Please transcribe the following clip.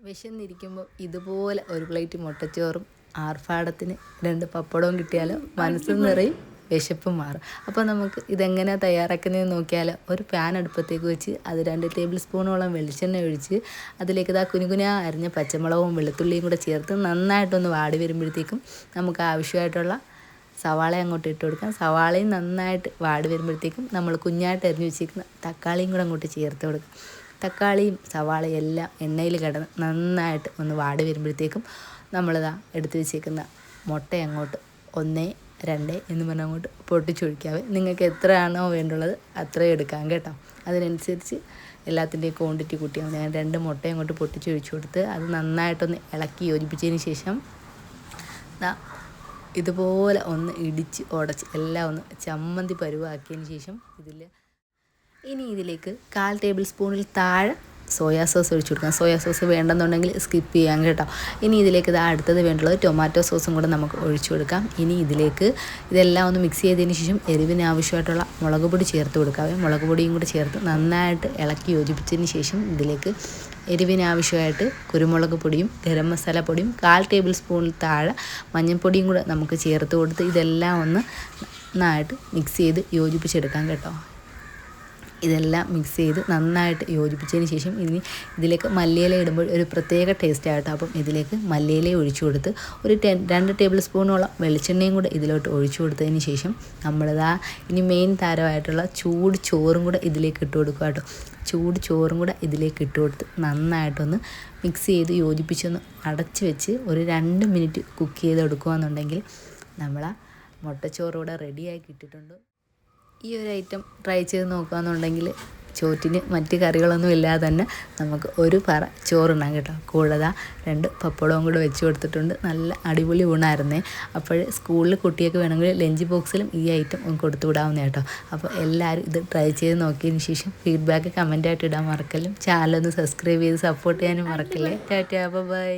വിശന്നിരിക്കുമ്പോൾ ഇതുപോലെ ഒരു പ്ലേറ്റ് മുട്ടച്ചോറും ആർഭാടത്തിന് 2 പപ്പടവും കിട്ടിയാലോ മനസ്സും നിറയും, വിശപ്പും മാറും. അപ്പോൾ നമുക്ക് ഇതെങ്ങനെയാണ് തയ്യാറാക്കുന്നതെന്ന് നോക്കിയാലോ. ഒരു പാൻ അടുപ്പത്തേക്ക് വെച്ച് അത് 2 ടേബിൾ സ്പൂണോളം വെളിച്ചെണ്ണ ഒഴിച്ച് അതിലേക്ക് കുനുകുനാ അരിഞ്ഞ പച്ചമുളകും വെളുത്തുള്ളിയും കൂടെ ചേർത്ത് നന്നായിട്ടൊന്ന് വാടി വരുമ്പോഴത്തേക്കും നമുക്ക് ആവശ്യമായിട്ടുള്ള സവാള അങ്ങോട്ട് ഇട്ട് കൊടുക്കാം. സവാളയും നന്നായിട്ട് വാടി വരുമ്പോഴത്തേക്കും നമ്മൾ കുഞ്ഞായിട്ട് അരിഞ്ഞ് വെച്ചിരിക്കുന്ന തക്കാളിയും കൂടെ അങ്ങോട്ട് ചേർത്ത് കൊടുക്കാം. തക്കാളിയും സവാളയും എല്ലാം എണ്ണയിൽ കിടന്ന് നന്നായിട്ട് ഒന്ന് വാടി വരുമ്പോഴത്തേക്കും നമ്മളിതാ എടുത്ത് വെച്ചേക്കുന്ന മുട്ട അങ്ങോട്ട് 1, 2 എന്ന് പറഞ്ഞാൽ അങ്ങോട്ട് പൊട്ടിച്ചൊഴിക്കാവേ. നിങ്ങൾക്ക് എത്രയാണോ വേണ്ടുള്ളത് അത്രയും എടുക്കാം കേട്ടോ. അതിനനുസരിച്ച് എല്ലാത്തിൻ്റെയും ക്വാണ്ടിറ്റി കൂട്ടിയാൽ ഞാൻ 2 മുട്ട അങ്ങോട്ട് പൊട്ടിച്ചൊഴിച്ച് കൊടുത്ത് അത് നന്നായിട്ടൊന്ന് ഇളക്കി യോജിപ്പിച്ചതിന് ശേഷം ഇതുപോലെ ഒന്ന് ഇടിച്ച് ഉടച്ച് എല്ലാം ഒന്ന് ചമ്മന്തി പരുവാക്കിയതിന് ശേഷം ഇതിലേക്ക് 1/4 ടേബിൾ സ്പൂണിൽ താഴെ സോയാ സോസ് ഒഴിച്ച് കൊടുക്കാം. സോയാ സോസ് വേണ്ടെന്നുണ്ടെങ്കിൽ സ്കിപ്പ് ചെയ്യാം കേട്ടോ. ഇനി ഇതിലേക്ക് അടുത്തത് വേണ്ടുള്ളത് ടൊമാറ്റോ സോസും കൂടെ നമുക്ക് ഒഴിച്ചു കൊടുക്കാം. ഇനി ഇതിലേക്ക് ഇതെല്ലാം ഒന്ന് മിക്സ് ചെയ്തതിന് ശേഷം എരിവിന് ആവശ്യമായിട്ടുള്ള മുളക് പൊടി ചേർത്ത് കൊടുക്കാവേ. മുളക് പൊടിയും കൂടെ ചേർത്ത് നന്നായിട്ട് ഇളക്കി യോജിപ്പിച്ചതിന് ശേഷം ഇതിലേക്ക് എരിവിന് ആവശ്യമായിട്ട് കുരുമുളക് പൊടിയും ഗരം മസാല പൊടിയും 1/4 ടേബിൾ സ്പൂണിൽ താഴെ മഞ്ഞൾപ്പൊടിയും കൂടെ നമുക്ക് ചേർത്ത് കൊടുത്ത് ഇതെല്ലാം ഒന്ന് നന്നായിട്ട് മിക്സ് ചെയ്ത് യോജിപ്പിച്ചെടുക്കാം കേട്ടോ. ഇതെല്ലാം മിക്സ് ചെയ്ത് നന്നായിട്ട് യോജിപ്പിച്ചതിന് ശേഷം ഇതിലേക്ക് മല്ലിയില ഇടുമ്പോൾ ഒരു പ്രത്യേക ടേസ്റ്റ് ആട്ടോ. അപ്പം ഇതിലേക്ക് മല്ലിയില ഒഴിച്ചു കൊടുത്ത് ഒരു 2 ടേബിൾ സ്പൂണോളം വെളിച്ചെണ്ണയും കൂടെ ഇതിലോട്ട് ഒഴിച്ചു കൊടുത്തതിന് ശേഷം ഇനി മെയിൻ താരമായിട്ടുള്ള ചൂട് ചോറും കൂടെ ഇതിലേക്ക് ഇട്ട് കൊടുക്കുക കേട്ടോ. ചൂട് ചോറും കൂടെ ഇതിലേക്ക് ഇട്ട് കൊടുത്ത് നന്നായിട്ടൊന്ന് മിക്സ് ചെയ്ത് യോജിപ്പിച്ചൊന്ന് അടച്ച് വെച്ച് ഒരു 2 മിനിറ്റ് കുക്ക് ചെയ്തെടുക്കുകയെന്നുണ്ടെങ്കിൽ മുട്ടച്ചോറ് ഇവിടെ റെഡിയായി കിട്ടിയിട്ടുണ്ട്. ഈ ഒരു ഐറ്റം ട്രൈ ചെയ്ത് നോക്കുകയെന്നുണ്ടെങ്കിൽ ചോറ്റിന് മറ്റ് കറികളൊന്നും ഇല്ലാതെ തന്നെ നമുക്ക് ഒരു പറ ചോറുണ്ണാം കേട്ടോ. കൂടാതെ 2 പപ്പടവും കൂടെ വെച്ച് കൊടുത്തിട്ടുണ്ട്. നല്ല അടിപൊളി ഊണായിരുന്നേ. അപ്പോൾ സ്കൂളിൽ കുട്ടിയൊക്കെ വേണമെങ്കിൽ ലഞ്ച് ബോക്സിലും ഈ ഐറ്റം കൊടുത്തു വിടാവുന്ന കേട്ടോ. അപ്പോൾ എല്ലാവരും ഇത് ട്രൈ ചെയ്ത് നോക്കിയതിന് ശേഷം ഫീഡ്ബാക്ക് കമൻറ്റായിട്ട് ഇടാൻ മറക്കല്ലും. ചാനലൊന്ന് സബ്സ്ക്രൈബ് ചെയ്ത് സപ്പോർട്ട് ചെയ്യാനും മറക്കല്ലേ. ടാറ്റാ, ബൈ.